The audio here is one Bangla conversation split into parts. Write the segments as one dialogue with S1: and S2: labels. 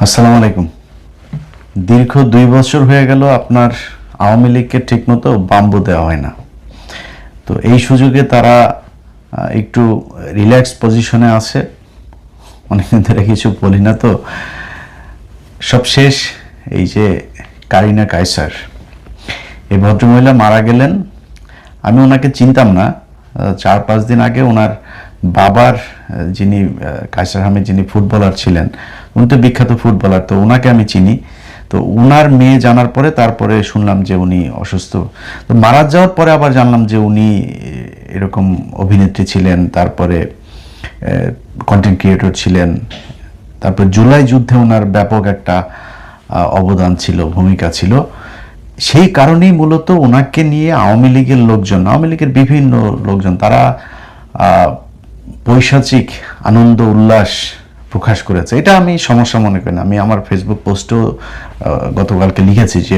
S1: আসসালামু আলাইকুম। দীর্ঘ 2 বছর হয়ে গেল আপনার আওয়ামী লীগকে ঠিকমতো বাম্বু দেওয়া হয় না। তো এই সুযোগে তারা একটু রিল্যাক্স পজিশনে আছে। অনেকদিন ধরে কিছু বলি না, তো সব শেষ। এই যে কারিনা কায়সার, এই ভদ্রমহিলা মারা গেলেন। আমি ওনাকে চিনতাম না। 4-5 দিন আগে ওনার বাবার, যিনি কায়সার আহমেদ, যিনি ফুটবলার ছিলেন, উনি তো বিখ্যাত ফুটবলার, তো ওনাকে আমি চিনি। তো ওনার মেয়ে জানার পরে তারপরে শুনলাম যে উনি অসুস্থ। তো মারা যাওয়ার পরে আবার জানলাম যে উনি এরকম অভিনেত্রী ছিলেন, তারপরে কন্টেন্ট ক্রিয়েটর ছিলেন। তারপর জুলাই যুদ্ধে ওনার ব্যাপক একটা অবদান ছিল, ভূমিকা ছিল। সেই কারণেই মূলত ওনাকে নিয়ে আওয়ামী লীগের লোকজন, আওয়ামী লীগের বিভিন্ন লোকজন, তারা পৈশাচিক আনন্দ উল্লাস প্রকাশ করেছে। এটা আমি সমস্যা মনে করি না। আমি আমার ফেসবুক পোস্টেও গতকালকে লিখেছি যে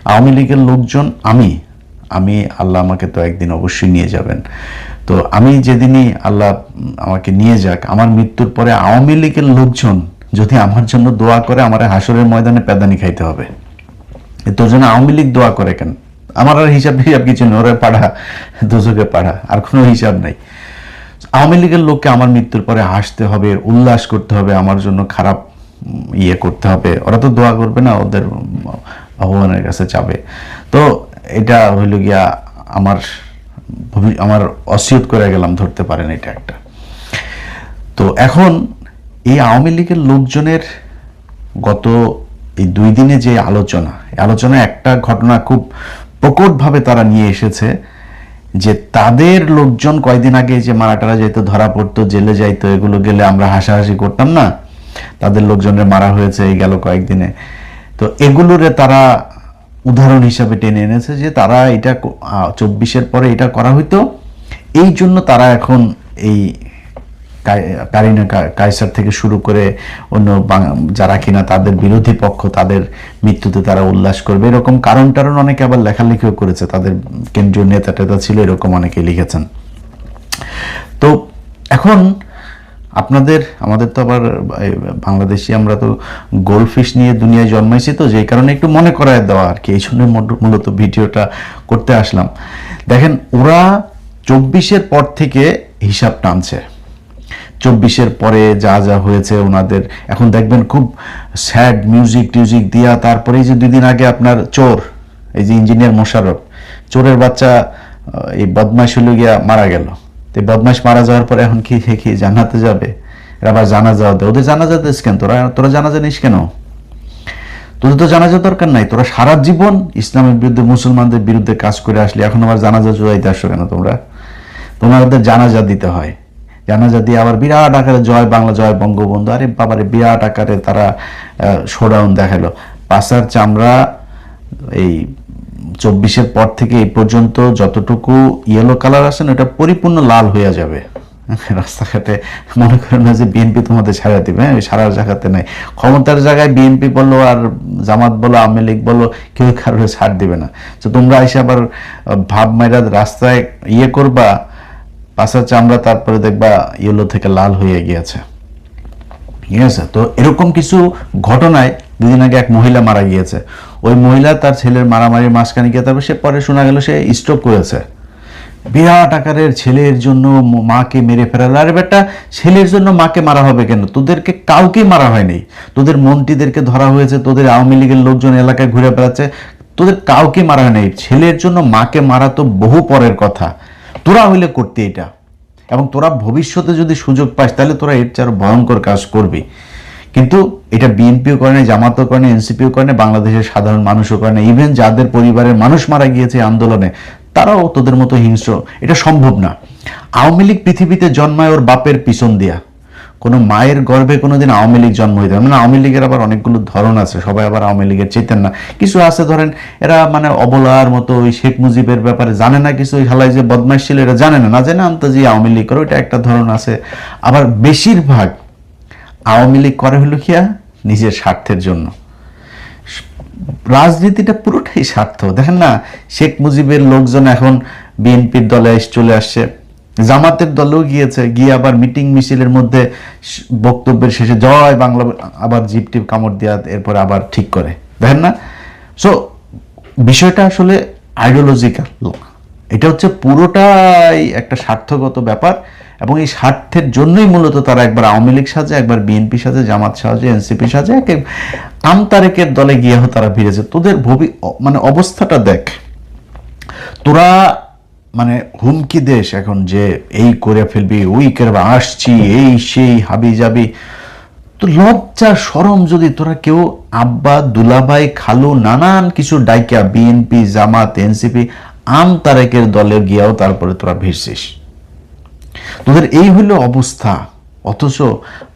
S1: আওয়ামী লীগের লোকজন আমি আল্লাহ আমাকে তো একদিন অবশ্যই নিয়ে যাবেন। তো আমি যেদিনই আল্লাহ আমাকে নিয়ে যাক, আমার মৃত্যুর পরে আওয়ামী লীগের লোকজন যদি আমার জন্য দোয়া করে, আমার হাসরের ময়দানে পেদানি খাইতে হবে। তোর জন্য আওয়ামী লীগ দোয়া করে কেন? আমার আর হিসাব কিছু নেই, ওরা পাড়া দোজকে পাড়া, আর কোনো হিসাব নাই। আওয়ামী লীগের লোককে আমার মৃত্যুর পরে হাসতে হবে, উল্লাস করতে হবে, আমার জন্য খারাপ করতে হবে। ওরা তো দোয়া করবে না, ওদের ভগবানের কাছে চাবে। তো এটা হইল গিয়া আমার অসিয়ত করে গেলাম, ধরতে পারেন এটা একটা। তো এখন এই আওয়ামী লীগের লোকজনের গত এই 2 দিনে যে আলোচনা একটা ঘটনা খুব প্রকটভাবে তারা নিয়ে এসেছে, যে তাদের লোকজন কয়েকদিন আগে যে মারাটারা যেত, ধরা পড়তো, জেলে যাইতো, এগুলো গেলে আমরা হাসাহাসি করতাম না, তাদের লোকজনের মারা হয়েছে এই গেল কয়েকদিনে। তো এগুলোরে তারা উদাহরণ হিসাবে টেনে এনেছে যে তারা এটা 24-এর পরে এটা করা হইতো, এই জন্য তারা এখন এই কারিনা কায়সার থেকে শুরু করে অন্য যারা কিনা তাদের বিরোধী পক্ষ, তাদের মৃত্যুতে তারা উল্লাস করবে, এরকম কারণ অনেকে আবার লেখালেখিও করেছে। তাদের কেন্দ্রীয় নেতা টেতা ছিল, এরকম অনেকে লিখেছেন। তো এখন আমাদের তো আবার বাংলাদেশি, আমরা তো গোল্ডফিশ নিয়ে দুনিয়ায় জন্মাইছি, তো যেই কারণে একটু মনে করায় দেওয়া আর কি, এই জন্য মূলত ভিডিওটা করতে আসলাম। দেখেন, ওরা 24-এর পর থেকে হিসাব টানছে। 24-এর পরে যা যা হয়েছে ওনাদের, এখন দেখবেন খুব স্যাড মিউজিক দিয়া। তারপরে এই যে 2 দিন আগে আপনার চোর, এই যে ইঞ্জিনিয়ার মোশাররফ, চোরের বাচ্চা, এই বদমাইশ হইল গিয়া মারা গেল। তো বদমাইশ মারা যাওয়ার পরে এখন কি জান্নাতে যাবে? এরা আবার জানাজা দেয়। ওদের জানাজা দিস কেন? তোরা জানাজা নিস কেন? তোদের তো জানাজা দরকার নাই। তোরা সারা জীবন ইসলামের বিরুদ্ধে, মুসলমানদের বিরুদ্ধে কাজ করে আসলে, এখন আবার জানাজা জোয়াইতে আসছো কেন? তোমাদের জানাজা দিতে হয়। জানাজা দিয়ে আবার বিরাট আকারে জয় বাংলা, জয় বঙ্গবন্ধু, আরে বাবারে বিরাট আকারে তারা শোডাউন দেখালো। পাছার চামড়া এই 24-এর পর থেকে এই পর্যন্ত যতটুকু ইয়েলো কালার আছে না, ওটা পরিপূর্ণ লাল হয়ে যাবে। রাস্তাঘাটে মনে করেন না যে বিএনপি তোমাদের ছাড়া দিবে, সারা জায়গাতে নাই। ক্ষমতার জায়গায় বিএনপি বলো আর জামাত বলো, আওয়ামী লীগ বলো, কেউ কারোর ছাড় দিবে না। তো তোমরা এসে আবার ভাব মাইরা রাস্তায় করবা, পাছার চামড়া, তারপরে দেখবা ইয়েলো থেকে লাল হয়ে গিয়েছে। ঠিক আছে? তো এরকম কিছু ঘটনায় 2 দিন আগে এক মহিলা মারা গিয়েছে। ওই মহিলা তার ছেলের মারামারির মাঝখানে গিয়ে, তারপর সে পরে শোনা গেল সে স্ট্রোক করেছে। বিরাট আকারের ছেলের জন্য মাকে মেরে ফেলাল। আরে বেটা, ছেলের জন্য মাকে মারা হবে কেন? তোদেরকে কাউকে মারা হয়নি। তোদের মন্ত্রীদেরকে ধরা হয়েছে, তোদের আওয়ামী লীগের লোকজন এলাকায় ঘুরে বেড়াচ্ছে, তোদের কাউকে মারা হয়নি। ছেলের জন্য মাকে মারা তো বহু পরের কথা। তোরা হইলে করতে এটা, এবং তোরা ভবিষ্যতে যদি সুযোগ পাস তাহলে তোরা এর চেয়ে আরো ভয়ঙ্কর কাজ করবি। কিন্তু এটা বিএনপিও করে না, জামাতও করে না, এনসিপিও করে না, বাংলাদেশের সাধারণ মানুষও করে না। ইভেন যাদের পরিবারের মানুষ মারা গিয়েছে আন্দোলনে, তারাও তোদের মতো হিংস্র। এটা সম্ভব না। আওয়ামী লীগ পৃথিবীতে জন্মায় ওর বাপের পিছন দিয়া। কোনো মায়ের গর্ভে কোনোদিন আওয়ামী লীগ জন্ম হইতে পারে না। আওয়ামী লীগের আবার অনেকগুলো ধরন আছে, সবাই আবার আওয়ামী লীগের চেতেন না। কিছু আছে ধরেন এরা মানে অবলার মতো, ওই শেখ মুজিবের ব্যাপারে জানে না কিছু, ওই হালাই যে বদমাইশ ছিল এরা জানে না, জানে আন্তর্জাতিক আওয়ামী লীগ করে, ওইটা একটা ধরন আছে। আবার বেশিরভাগ আওয়ামী লীগ করে হলো কিয়া নিজের স্বার্থের জন্য। রাজনীতিটা পুরোটাই স্বার্থ। দেখেন না, শেখ মুজিবের লোকজন এখন বিএনপির দলে চলে আসছে, জামাতের দলেও গিয়েছে, গিয়ে আবার মিটিং মিছিলের মধ্যে বক্তব্যের শেষে জয় বাংলা আবার জিপ টিপ কামড় দেওয়া, এরপরে আবার ঠিক করে, দেখেন না? সো বিষয়টা আসলে আইডিওলজিক্যাল, এটা হচ্ছে পুরোটাই একটা স্বার্থগত ব্যাপার, এবং এই স্বার্থের জন্যই মূলত তারা একবার আওয়ামী লীগ সাজে, একবার বিএনপি সাজে, জামাত সাজে, এনসিপি সাজে, আমতারেকের দলে গিয়েও তারা ভিড়েছে। তোদের মানে অবস্থাটা দেখ, তোরা মানে হুমকি দেশ এখন যে এই করে ফেলবি, ওই করে আসছি, এই সেই হাবি যাবি। তো লজ্জা শরম যদি তোরা কেউ আব্বা দুলাভাই খালু নানান কিছু ডাইকা বিএনপি জামাত এনসিপি আমতারেকের দলে গিয়াও তারপরে তোরা ভিড়ছিস, তোদের এই হইল অবস্থা। অথচ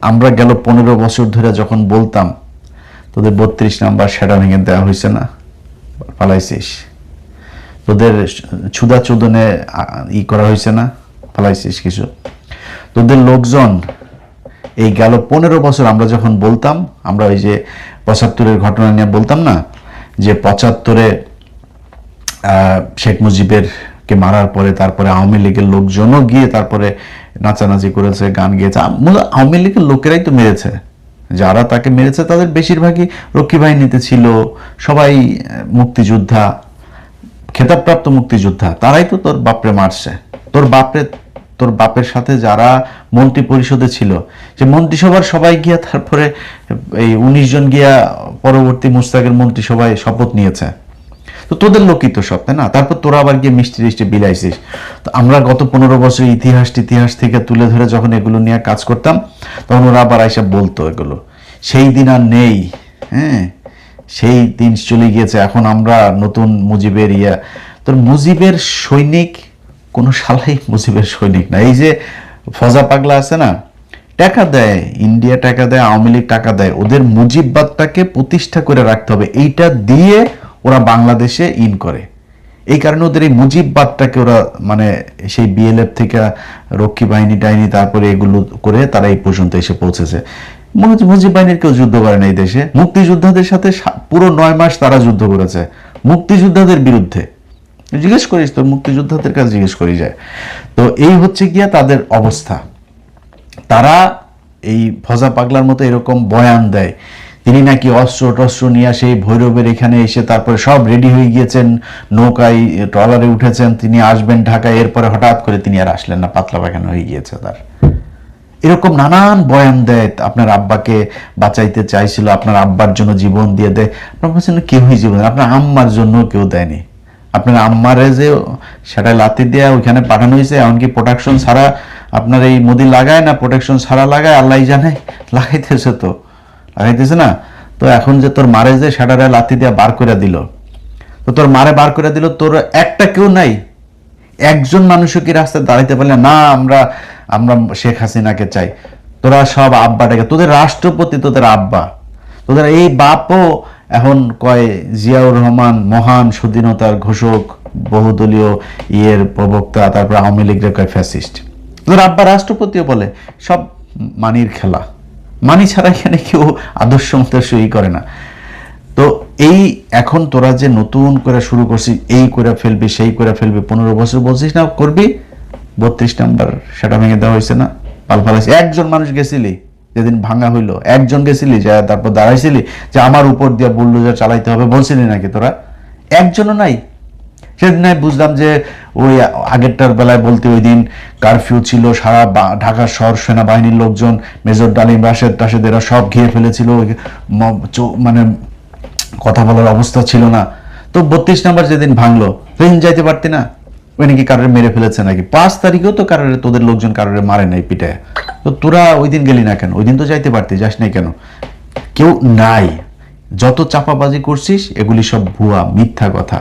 S1: আমরা গেল 15 বছর ধরে যখন বলতাম তোদের 32 নাম্বার সেটা ভেঙে দেওয়া হয়েছে না, পালাইছিস। তোদের ছুদা চোদনে করা হয়েছে না, পালাইছিস কিছু। তোদের লোকজন এই গেল 15 বছর আমরা যখন বলতাম, আমরা ওই যে 75-এর ঘটনা নিয়ে বলতাম না, যে 75-এ শেখ মুজিবের কে মারার পরে তারপরে আওয়ামী লীগের লোকজনও গিয়ে তারপরে নাচানাচি করেছে, গান গেয়েছে। আওয়ামী লীগের লোকেরাই তো মেরেছে, যারা তাকে মেরেছে তাদের বেশিরভাগই রক্ষী বাহিনীতে ছিল, সবাই মুক্তিযোদ্ধা, খেতাবপ্রাপ্ত মুক্তিযোদ্ধা, তারাই তো তোর বাপরে মারছে। তোর বাপের সাথে যারা মন্ত্রী পরিষদে ছিল, যে মন্ত্রিসভার সবাই গিয়া তারপরে এই 19 জন গিয়া পরবর্তী মুস্তাকের মন্ত্রিসভায় শপথ নিয়েছে। তো তোদের লোকই তো সব, তাই না? তারপর তোরা আবার গিয়ে মিষ্টি টিষ্টি বিলাইছিস। তো আমরা গত 15 বছর ইতিহাস থেকে তুলে ধরে যখন এগুলো নিয়ে কাজ করতাম, তখন ওরা আবার এসে বলতো এগুলো। সেই দিন আর নেই, হ্যাঁ, সেই দিন চলে গিয়েছে। এখন আমরা নতুন মুজিবের তোর মুজিবের সৈনিক কোনো শালাই মুজিবের সৈনিক না। এই যে ফজা পাগলা আছে না, টাকা দেয়, ইন্ডিয়া টাকা দেয়, আওয়ামী লীগ টাকা দেয়, ওদের মুজিববাদটাকে প্রতিষ্ঠা করে রাখতে হবে, এইটা দিয়ে ওরা বাংলাদেশে ইন করে। এই কারণে ওদের এই মুজিববাদটাকে ওরা মানে সেই বিএলএফ থেকে রক্ষী বাহিনী টাইনি তারপরে এগুলো করে তারা এই পর্যন্ত এসে পৌঁছেছে। মুজিব বাহিনীর কেউ যুদ্ধ করে না এই দেশে। মুক্তিযোদ্ধাদের সাথে পুরো 9 মাস তারা যুদ্ধ করেছে মুক্তিযোদ্ধাদের বিরুদ্ধে। জিজ্ঞেস করিস, তোর মুক্তিযোদ্ধাদের কাছে জিজ্ঞেস করি যায়। তো এই হচ্ছে গিয়া তাদের অবস্থা। তারা এই ফজা পাগলার মতো এরকম বয়ান দেয়, তিনি নাকি অস্ত্র টস্ত্র নিয়ে সেই ভৈরবের এখানে এসে তারপরে সব রেডি হয়ে গিয়েছেন, নৌকায় ট্রলারে উঠেছেন, তিনি আসবেন ঢাকায়, এরপরে হঠাৎ করে তিনি আর আসলেন না, পাতলা পায়খানা হয়ে গিয়েছে তার। এরকম নানান বয়ান দেয়। আপনার আব্বাকে বাঁচাইতে চাইছিল, আপনার আব্বার জন্য জীবন দিয়ে দেয়। আপনার বলছেন কেউই জীবন, আপনার আম্মার জন্য কেউ দেয়নি। আপনার আম্মারে যে সেটা লাথি দেয়া ওইখানে পাঠানো হয়েছে, এমনকি প্রোটেকশন ছাড়া আপনার এই মোদি লাগায় না, প্রোটেকশন ছাড়া লাগায়, আল্লাহ জানে, লাগাইতেছে না। তো এখন যে তোর মারে যে সেটারে লাথি দেয়া বার করে দিল, তো তোর মারে বার করে দিল, তোর একটা কেউ নাই, একজন মানুষও কি রাস্তায় দাঁড়াইতে পারলে না আমরা শেখ হাসিনাকে চাই। তোরা সব আব্বাটাকে, তোদের রাষ্ট্রপতি তোদের আব্বা, তোদের এই বাপও এখন কয় জিয়াউর রহমান মহান স্বাধীনতার ঘোষক, বহুদলীয় প্রবক্তা, তারপর আওয়ামী লীগের কয় ফ্যাসিস্ট। তোদের আব্বা রাষ্ট্রপতিও বলে। সব মানির খেলা, মানি ছাড়া এখানে কেউ আদর্শ মতো করে না। তো এই এখন তোরা যে নতুন করে শুরু করছিস, এই করে ফেলবি সেই করে ফেলবি, 15 বছর বলছিস না করবি, 32 নাম্বার সেটা ভেঙে দেওয়া হয়েছে না, পালপালাইছে। একজন মানুষ গেছিলি যেদিন ভাঙা হইলো, একজন গেছিলি যা তারপর দাঁড়াইছিলি যে আমার উপর দিয়ে বুলডোজার চালাইতে হবে, বলছিলি নাকি তোরা? একজনও নাই। সেদিন বুঝলাম যে ওই আগেরটার বেলায় বলতে ওই দিন কারফিউ ছিল, সারা ঢাকা শহর সেনাবাহিনীর লোকজন, মেজর ডালিম রাশেদ টাশেদেরা সব ঘিরে ফেলেছিল, মানে কথা বলার অবস্থা ছিল না। তো 32 নাম্বার যেদিন ভাঙলো সেদিন যাইতে পারতি না? ওই নাকি কারোর মেরে ফেলেছে নাকি? 5 তারিখেও তো কারোর, তোদের লোকজন কারোর মারে নাই পিটায়। তো তোরা ওই দিন গেলি না কেন? ওই দিন তো যাইতে পারতি, যাস নাই কেন? কেউ নাই। যত চাপাবাজি করছিস এগুলি সব ভুয়া মিথ্যা কথা,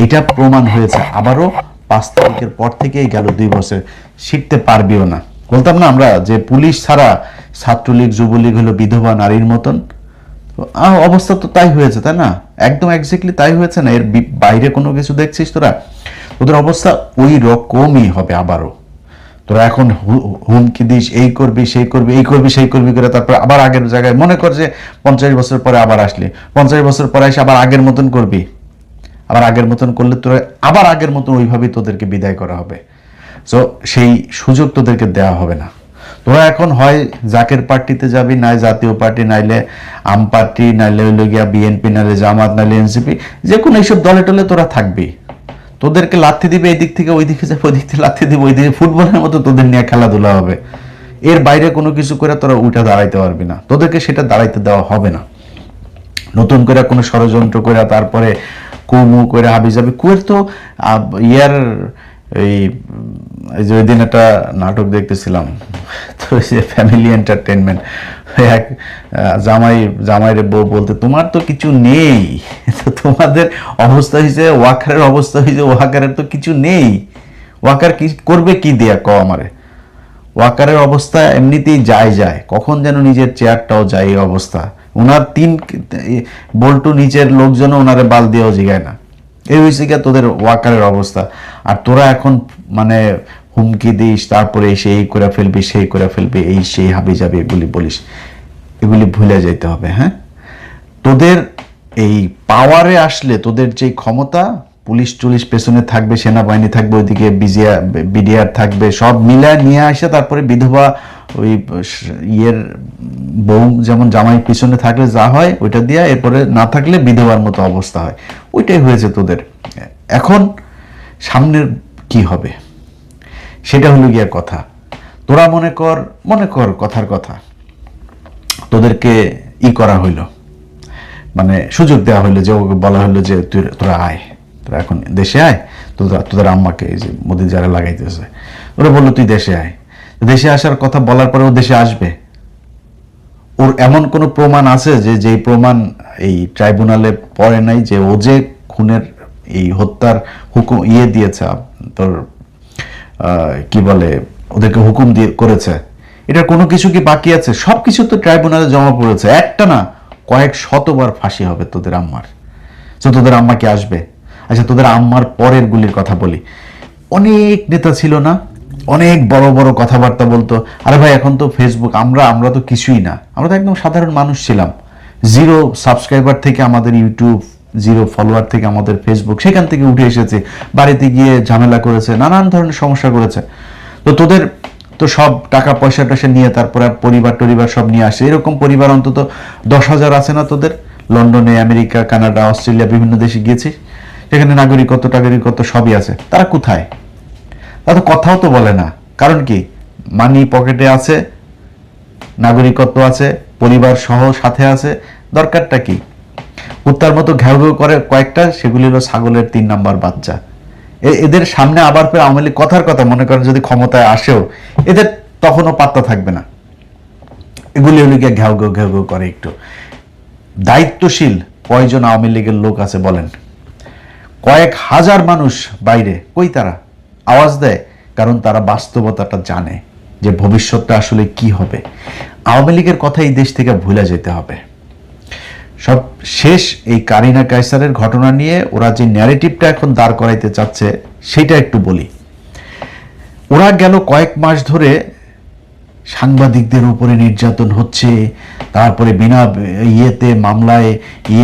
S1: এটা প্রমাণ হয়েছে। আবারও 5 তারিখের পর থেকেই গেল 2 বছর, শিখতে পারবিও না। বলতাম না আমরা যে পুলিশ ছাড়া ছাত্রলীগ যুবলীগ হলো বিধবা নারীর মতন, অবস্থা তো তাই হয়েছে, তাই না? একদম এক্স্যাক্টলি তাই হয়েছে না? এর বাইরে কোনো কিছু দেখছিস তোরা? ওদের অবস্থা ওই রকমই হবে আবারও। তোরা এখন হুমকি দিস, এই করবি সেই করবি, এই করবি সেই করবি করে তারপর আবার আগের জায়গায়, মনে কর যে 50 বছর পরে আবার আসলি, 50 বছর পরে এসে আবার আগের মতন করবি। আবার আগের মতন করলে তোরা আবার আগের মতন ওইভাবেই তোদেরকে বিদায় করা হবে। সো সেই সুযোগ তোদেরকে দেওয়া হবে না। তোরা এখন হয় জাকের পার্টিতে যাবি, নাই জাতীয় পার্টি, নাইলে আম পার্টি, নাইলে হইল গিয়া বিএনপি, নাইলে জামাত, নাইলে এনসিপি, যে কোনো এইসব দলে টলে তোরা থাকবি। তোদেরকে লাথি দিবে এই দিক থেকে ওই দিকে যাবে, ওই দিক থেকে লাথি দিবে ওই দিকে, ফুটবলের মতো তোদের নিয়ে খেলাধুলা হবে। এর বাইরে কোনো কিছু করে তোরা উঠে দাঁড়াইতে পারবি না, তোদেরকে সেটা দাঁড়াইতে দেওয়া হবে না। নতুন করে কোনো ষড়যন্ত্র করে তারপরে কুমু করে হাবি যাবি। কুয়ের তো ইয়ার এই যে ওই দিন একটা নাটক দেখতেছিলাম, তো ফ্যামিলি এন্টারটেনমেন্ট, এক জামাইরে বউ বলতে, তোমার তো কিছু নেই, তো তোমাদের অবস্থা হয়েছে ওয়াকারের অবস্থা হয়েছে, ওয়াকারের তো কিছু নেই, ওয়াকার কি করবে কি দিয়া ক আমারে। ওয়াকারের অবস্থা এমনিতেই যায়, কখন যেন নিজের চেয়ারটাও যায় এই অবস্থা। ওনার 3 বল্টু নিচের লোকজন ওনারে বাল দিয়েও জিগায় না। এই হয়েছে গিয়া তোদের ওয়াকারের অবস্থা। আর তোরা এখন মানে হুমকি দিস, তারপরে সেই করে ফেলবি, সেই করে ফেলবি, এই সেই হাবি যাবি, এগুলি বলিস, এগুলি ভুলে যাইতে হবে। হ্যাঁ, তোদের এই পাওয়ারে আসলে তোদের যে ক্ষমতা, পুলিশ টুলিশ পেছনে থাকবে, সেনাবাহিনী থাকবে, ওইদিকে বিডিআর থাকবে, সব মিলায় নিয়ে আসে তারপরে বিধবা ওই ইয়ের বউ যেমন জামাই পিছনে থাকলে যা হয় ওইটা দিয়া, এরপরে না থাকলে বিধবার মতো অবস্থা হয়। ওইটাই হয়েছে তোদের। এখন সামনের কি হবে সেটা হলো গিয়া কথা। তোরা মনে কর কথার কথা, তোদেরকে করা হইলো, মানে সুযোগ দেওয়া হইলো, যে বলা হইলো যে তোরা আয়, তোরা এখন দেশে আয়, তোদের আম্মাকে এই যে মোদি যারা লাগাইতেছে, ওরা বললো তুই দেশে আয়। দেশে আসার কথা বলার পরে ও দেশে আসবে? ওর এমন কোনো প্রমাণ আছে যেই প্রমাণ এই ট্রাইব্যুনালে পড়ে নাই, যে ও যে খুনের এই হত্যার হুকুম দিয়েছে, তোর কি বলে, ওদেরকে হুকুম দিয়ে করেছে, এটা কোনো কিছু কি বাকি আছে? সবকিছু তো ট্রাইব্যুনালে জমা পড়েছে, একটা না কয়েক শতবার ফাঁসি হবে তোদের আম্মার। তো তোদের আম্মা কি আসবে? আচ্ছা, তোদের আম্মার পরের গুলির কথা বলি। অনেক নেতা ছিল না, অনেক বড় বড় কথাবার্তা বলতো। আরে ভাই, এখন তো ফেসবুক, আমরা তো কিছুই না, আমরা তো একদম সাধারণ মানুষ ছিলাম। 0 সাবস্ক্রাইবার থেকে আমাদের ইউটিউব, 0 ফলোয়ার থেকে আমাদের ফেসবুক, সেখান থেকে উঠে এসেছে, বাড়িতে গিয়ে ঝামেলা করেছে, নানান ধরনের সমস্যা করেছে। তো তোদের তো সব টাকা পয়সা টয়সা নিয়ে তারপরে পরিবার সব নিয়ে আসে। এরকম পরিবার অন্তত 10,000 আছে না তোদের? লন্ডনে, আমেরিকা, কানাডা, অস্ট্রেলিয়া, বিভিন্ন দেশে গিয়েছিস, সেখানে টাগরিকত্ব সবই আছে। তারা কোথায়? তারা তো কথাও তো বলে না। কারণ কি? মানি পকেটে আছে, নাগরিকত্ব আছে, পরিবার সহ সাথে আছে, দরকারটা কি? কুত্তার মতো ঘেউ ঘেউ করে কয়েকটা, সেগুলি হলো ছাগলের 3 নাম্বার বাচ্চা। এদের সামনে আবার ফের আওয়ামী লীগ কথার কথা মনে করেন যদি ক্ষমতায় আসেও, এদের তখনও পাত্তা থাকবে না। এগুলি হলো গিয়ে ঘেউ ঘেউ করে। একটু দায়িত্বশীল কয়জন আওয়ামী লীগের লোক আছে বলেন? কয়েক হাজার মানুষ বাইরে, কই তারা আওয়াজ দেয়? কারণ তারা বাস্তবতাটা জানে যে ভবিষ্যৎটা আসলে কি হবে। আওয়ামী লীগের কথা এই দেশ থেকে ভুলে যেতে হবে। সব শেষ এই কারিনা কায়সারের ঘটনা নিয়ে ওরা যে ন্যারেটিভটা এখন দাঁড় করাইতে চাচ্ছে সেটা একটু বলি। ওরা গেল কয়েক মাস ধরে সাংবাদিকদের উপরে নির্যাতন হচ্ছে, তারপরে বিনা মামলায়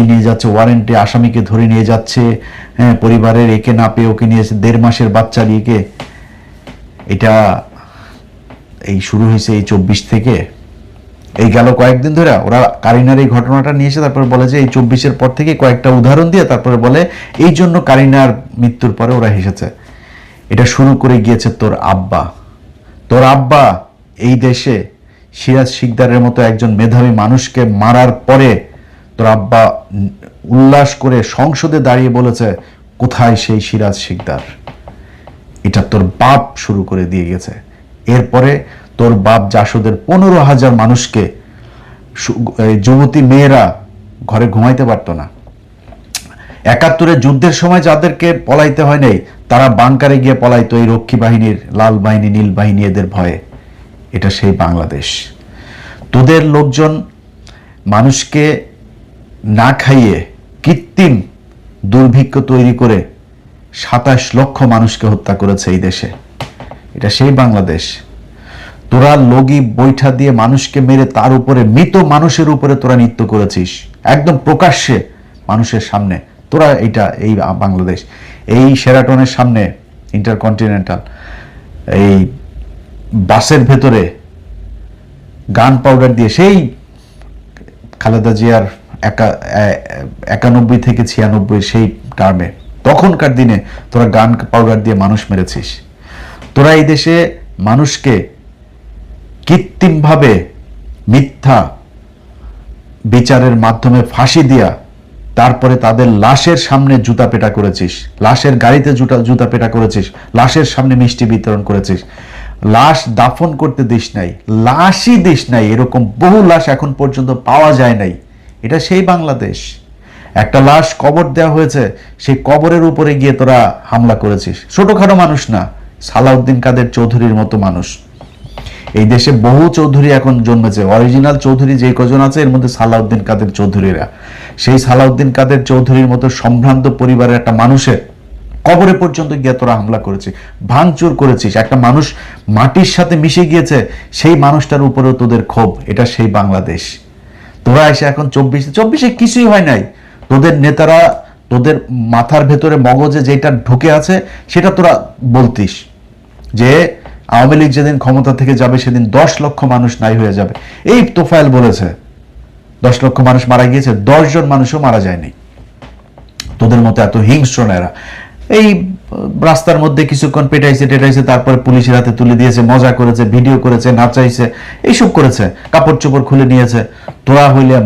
S1: নিয়ে যাচ্ছে, ওয়ারেন্টে আসামিকে ধরে নিয়ে যাচ্ছে, হ্যাঁ, পরিবারের একে না পেয়ে ওকে নিয়ে 1.5 মাসের বাচ্চার এটা এই শুরু হয়েছে এই 24 থেকে। এই গেল কয়েকদিন ধরে ওরা কারিনার এই ঘটনাটা নিয়ে এসে তারপরে বলে যে এই 24-এর পর থেকে কয়েকটা উদাহরণ দিয়ে তারপরে বলে এই জন্য কারিনার মৃত্যুর পরে ওরা হেসেছে। এটা শুরু করে গিয়েছে তোর আব্বা এই দেশে সিরাজ শিকদারের মতো একজন মেধাবী মানুষকে মারার পরে তোর আব্বা উল্লাস করে সংসদে দাঁড়িয়ে বলেছে, কোথায় সেই সিরাজ শিকদার? এটা তোর বাপ শুরু করে দিয়ে গেছে। এরপরে তোর বাপ জাসদের 15,000 মানুষকে, যুবতী মেয়েরা ঘরে ঘুমাইতে পারতো না। 71-এর যুদ্ধের সময় যাদেরকে পলাইতে হয় নাই, তারা বাংকারে গিয়ে পলাইতো এই রক্ষী বাহিনীর, লাল বাহিনী, নীল বাহিনী, এদের ভয়ে। এটা সেই বাংলাদেশ। তোদের লোকজন মানুষকে না খাইয়ে কৃত্রিম দুর্ভিক্ষ তৈরি করে 27 লক্ষ মানুষকে হত্যা করেছে এই দেশে। এটা সেই বাংলাদেশ। তোরা লগি বৈঠা দিয়ে মানুষকে মেরে তার উপরে, মৃত মানুষের উপরে তোরা নৃত্য করেছিস একদম প্রকাশ্যে মানুষের সামনে। তোরা এই বাংলাদেশ, এই শেরাটনের সামনে, ইন্টারকন্টিনেন্টাল, এই বাসের ভেতরে গান পাউডার দিয়ে, সেই খালেদা জিয়ার 91 থেকে 96 সেই টার্মে, তখনকার দিনে তোরা গান পাউডার দিয়ে মানুষ মেরেছিস। তোরা এই দেশে মানুষকে কৃত্রিমভাবে মিথ্যা বিচারের মাধ্যমে ফাঁসি দিয়া তারপরে তাদের লাশের সামনে জুতা পেটা করেছিস, লাশের গাড়িতে জুতা পেটা করেছিস, লাশের সামনে মিষ্টি বিতরণ করেছিস, লাশ দাফন করতে দিস নাই, লাশই দিস নাই। এরকম বহু লাশ এখন পর্যন্ত পাওয়া যায় নাই। এটা সেই বাংলাদেশ। একটা লাশ কবর দেওয়া হয়েছে, সেই কবরের উপরে গিয়ে তোরা হামলা করেছিস। ছোটখাটো মানুষ না, সালাউদ্দিন কাদের চৌধুরীর মতো মানুষ। এই দেশে বহু চৌধুরী এখন জন্মেছে, অরিজিনাল চৌধুরী যে কজন আছে এর মধ্যে সালাউদ্দিন কাদের চৌধুরীরা। সেই সালাউদ্দিন কাদের চৌধুরীর মতো সম্ভ্রান্ত পরিবারের একটা মানুষের কবরে পর্যন্ত গিয়ে তোরা হামলা করেছিস, ভাঙচুর করেছিস। একটা মানুষ মাটির সাথে মিশে গিয়েছে, সেই মানুষটার উপরেও তোদের ক্ষোভ। এটা সেই বাংলাদেশ। তোরা এসে এখন 24-এ কিছুই হয় নাই। তোদের নেতারা তোদের মাথার ভেতরে মগজে যেটা ঢুকে আছে সেটা তোরা বলতিস যে আওয়ামী লীগ যেদিন ক্ষমতা থেকে যাবে সেদিন 10 লক্ষ মানুষ নাই হয়ে যাবে। এই তোফায়েল বলেছে 10 লক্ষ মানুষ মারা গিয়েছে, 10 জন মানুষও মারা যায়নি। তোদের মতো এত হিংস্র না এরা। এই রাস্তার মধ্যে কিছুক্ষণ পেটাইছে টেটাইছে, তারপরে পুলিশের হাতে তুলে দিয়েছে, মজা করেছে, ভিডিও করেছে, নাচাইছে, এইসব করেছে, কাপড় চোপড় খুলে নিয়েছে। তোরা হইলে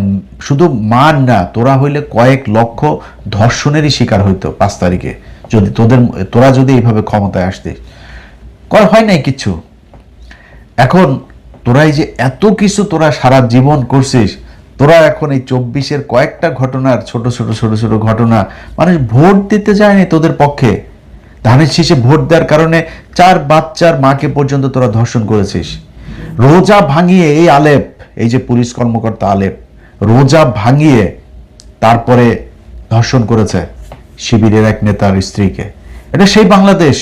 S1: শুধু মান না, তোরা হইলে কয়েক লক্ষ ধর্ষণেরই শিকার হইতো 5 তারিখে যদি তোরা যদি এইভাবে ক্ষমতায় আসতে। হয় নাই কিচ্ছু। এখন তোরাই যে এত কিছু তোরা সারা জীবন করছিস, তোরা এখন এই 24-এর কয়েকটা ঘটনার ছোট ছোট ঘটনা, মানুষ ভোট দিতে যায়নি তোদের পক্ষে। ধানের শীষে ভোট দেওয়ার কারণে 4 বাচ্চার মাকে পর্যন্ত তোরা ধর্ষণ করেছিস। রোজা ভাঙিয়ে এই আলেপ, এই যে পুলিশ কর্মকর্তা আলেপ, রোজা ভাঙিয়ে তারপরে ধর্ষণ করেছে শিবিরের এক নেতার স্ত্রীকে। এটা সেই বাংলাদেশ।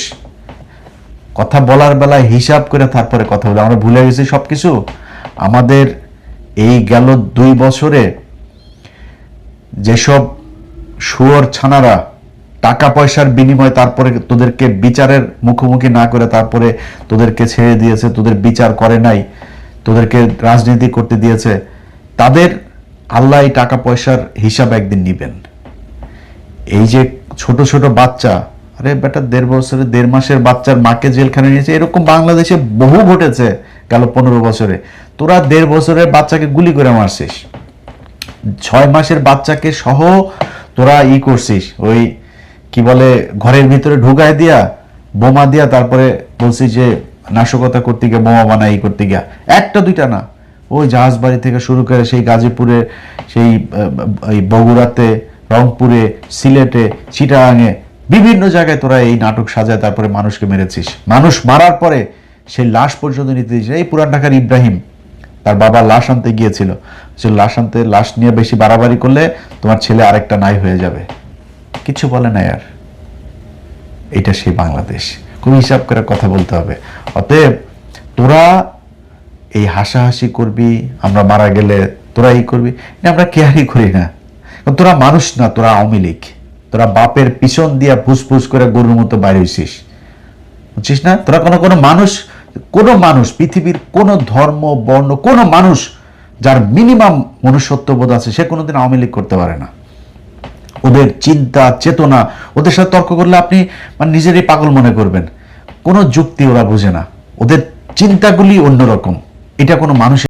S1: কথা বলার বেলায় হিসাব করে তারপরে কথা বলে। আমরা ভুলে গেছি সবকিছু। আমাদের এই গেল 2 বছরে যেসব শুয়োর ছানারা টাকা পয়সার বিনিময়ে তারপরে তোদেরকে বিচারের মুখোমুখি না করে তারপরে তোদেরকে ছেড়ে দিয়েছে, তোদের বিচার করে নাই, তোদেরকে রাজনীতি করতে দিয়েছে, তাদের আল্লাহ এই টাকা পয়সার হিসাব একদিন নিবেন। এই যে ছোট ছোট বাচ্চা, আরে বেটা 1.5 বছরে 1.5 মাসের বাচ্চার মাকে জেলখানে নিয়েছে, এরকম বাংলাদেশে বহু ঘটেছে গেল 15 বছরে। তোরা 1.5 বছরের বাচ্চাকে গুলি করে মারছিস, 6 মাসের বাচ্চাকে সহ তোরা করছিস, ওই কি বলে ঘরের ভিতরে ঢুকায় দিয়া বোমা দিয়া তারপরে বলছিস যে নাশকতা করতে গিয়ে বোমা বানাই করতে গিয়া। একটা দুইটা না, ওই জাহাজবাড়ি থেকে শুরু করে সেই গাজীপুরে, সেই বগুড়াতে, রংপুরে, সিলেটে, চিটাগাঙে, বিভিন্ন জায়গায় তোরা এই নাটক সাজায় তারপরে মানুষকে মেরেছিস। মানুষ মারার পরে সেই লাশ পর্যন্ত নিতে দিয়েছিস। এই পুরান ঢাকার ইব্রাহিম তার বাবা লাশ আনতে গিয়েছিল, সে লাশ নিয়ে বেশি বাড়াবাড়ি করলে তোমার ছেলে আরেকটা নাই হয়ে যাবে, কিছু বলে না। আর এটা সেই বাংলাদেশ। খুব হিসাব করে কথা বলতে হবে। অতএব তোরা এই হাসাহাসি করবি, আমরা মারা গেলে তোরা করবি, আমরা কেয়ারই করি না। তোরা মানুষ না, তোরা আওয়ামী লীগ। তোরা বাপের পিছন দিয়া ফুসফুস করে গরুর মতো বাইরে হইছিস, বুঝছিস না? তোরা কোনো মানুষ পৃথিবীর কোনো ধর্ম বর্ণ কোনো মানুষ যার মিনিমাম মনুষ্যত্ববোধ আছে সে কোনোদিন আওয়ামী লীগ করতে পারে না। ওদের চিন্তা চেতনা, ওদের সাথে তর্ক করলে আপনি নিজেরই পাগল মনে করবেন। কোনো যুক্তি ওরা বুঝে না, ওদের চিন্তাগুলি অন্যরকম। এটা কোনো মানুষ